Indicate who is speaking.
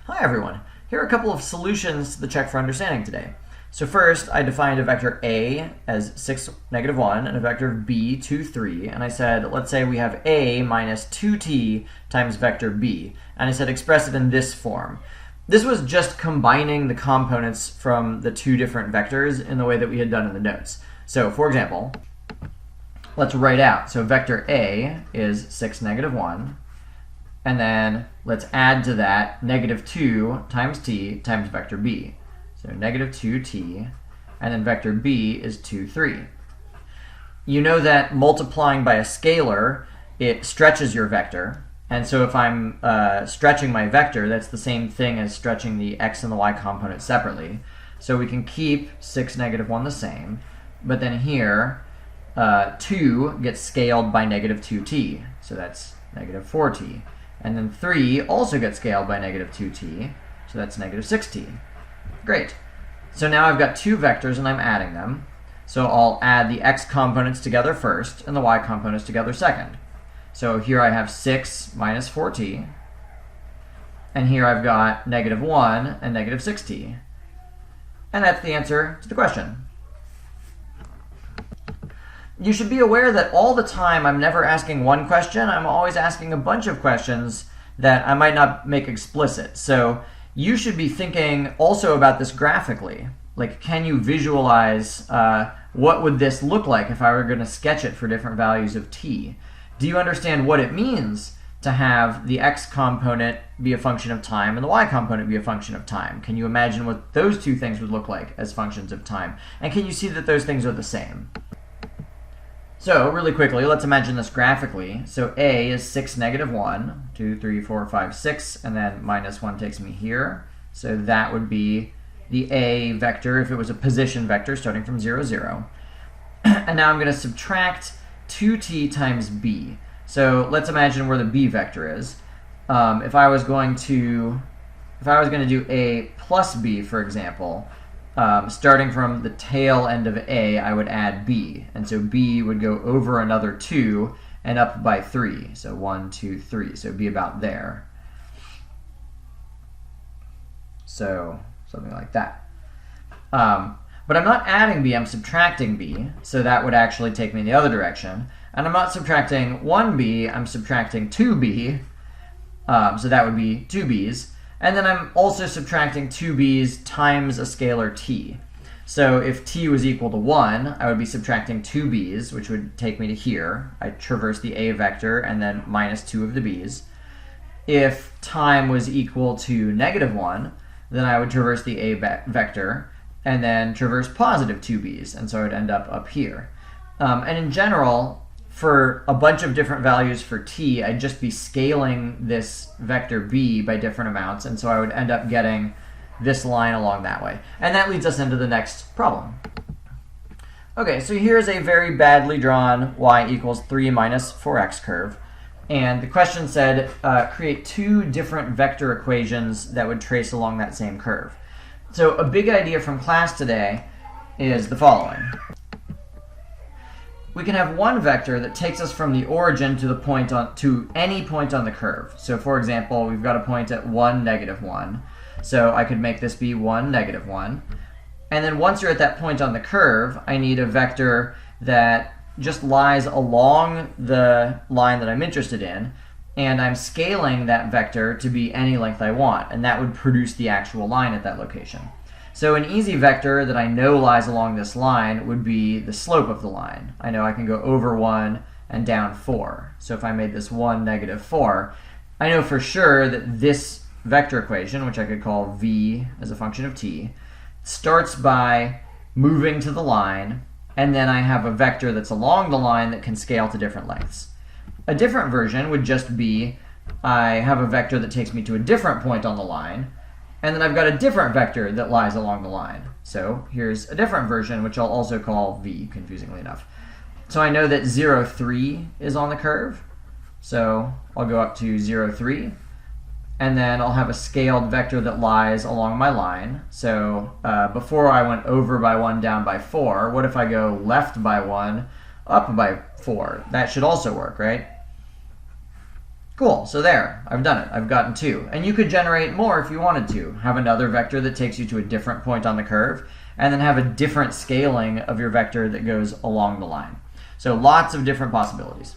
Speaker 1: Hi everyone. Here are a couple of solutions to the check for understanding today. So first, I defined a vector A as 6, negative 1, and a vector B, 2, 3. And I said, let's say we have A minus 2t times vector B. And I said express it in this form. This was just combining the components from the two different vectors in the way that we had done in the notes. So for example, let's write out. So vector A is 6, negative 1. And then let's add to that negative 2 times t times vector b. So negative 2t, and then vector b is 2, 3. You know that multiplying by a scalar, it stretches your vector. And so if I'm stretching my vector, that's the same thing as stretching the x and the y components separately. So we can keep 6, negative 1 the same. But then here, 2 gets scaled by negative 2t. So that's negative 4t. And then 3 also gets scaled by negative 2t, so that's negative 6t. Great. So now I've got two vectors and I'm adding them. So I'll add the x components together first and the y components together second. So here I have 6 minus 4t. And here I've got negative 1 and negative 6t. And that's the answer to the question. You should be aware that all the time I'm never asking one question, I'm always asking a bunch of questions that I might not make explicit. So you should be thinking also about this graphically. Like, can you visualize what would this look like if I were going to sketch it for different values of t? Do you understand what it means to have the x component be a function of time and the y component be a function of time? Can you imagine what those two things would look like as functions of time? And can you see that those things are the same? So really quickly, let's imagine this graphically. So A is 6, negative 1, 2, 3, 4, 5, 6, and then minus 1 takes me here. So that would be the A vector if it was a position vector starting from 0, 0. And now I'm going to subtract 2t times B. So let's imagine where the B vector is. If I was going to do A plus B, for example, starting from the tail end of A, I would add B. And so B would go over another 2 and up by 3. So 1, 2, 3. So it'd be about there. So something like that. But I'm not adding B, I'm subtracting B. So that would actually take me in the other direction. And I'm not subtracting 1B, I'm subtracting 2B. So that would be 2B's. And then I'm also subtracting 2b's times a scalar t. So if t was equal to 1, I would be subtracting 2b's, which would take me to here. I traverse the a vector and then minus 2 of the b's. If time was equal to negative 1, then I would traverse the a vector and then traverse positive 2b's. And so I would end up here. And in general, for a bunch of different values for t, I'd just be scaling this vector b by different amounts, and so I would end up getting this line along that way. And that leads us into the next problem. Okay, so here's a very badly drawn y equals 3 minus 4x curve. And the question said, create two different vector equations that would trace along that same curve. So a big idea from class today is the following. We can have one vector that takes us from the origin to any point on the curve. So for example, we've got a point at 1, negative 1. So I could make this be 1, negative 1. And then once you're at that point on the curve, I need a vector that just lies along the line that I'm interested in, and I'm scaling that vector to be any length I want, and that would produce the actual line at that location. So an easy vector that I know lies along this line would be the slope of the line. I know I can go over 1 and down 4. So if I made this 1, negative 4, I know for sure that this vector equation, which I could call v as a function of t, starts by moving to the line, and then I have a vector that's along the line that can scale to different lengths. A different version would just be I have a vector that takes me to a different point on the line, and then I've got a different vector that lies along the line. So here's a different version, which I'll also call v, confusingly enough. So I know that 0, 3 is on the curve. So I'll go up to 0, 3. And then I'll have a scaled vector that lies along my line. So before I went over by 1, down by 4, what if I go left by 1, up by 4? That should also work, right? Cool, so there, I've done it. I've gotten 2. And you could generate more if you wanted to. Have another vector that takes you to a different point on the curve, and then have a different scaling of your vector that goes along the line. So lots of different possibilities.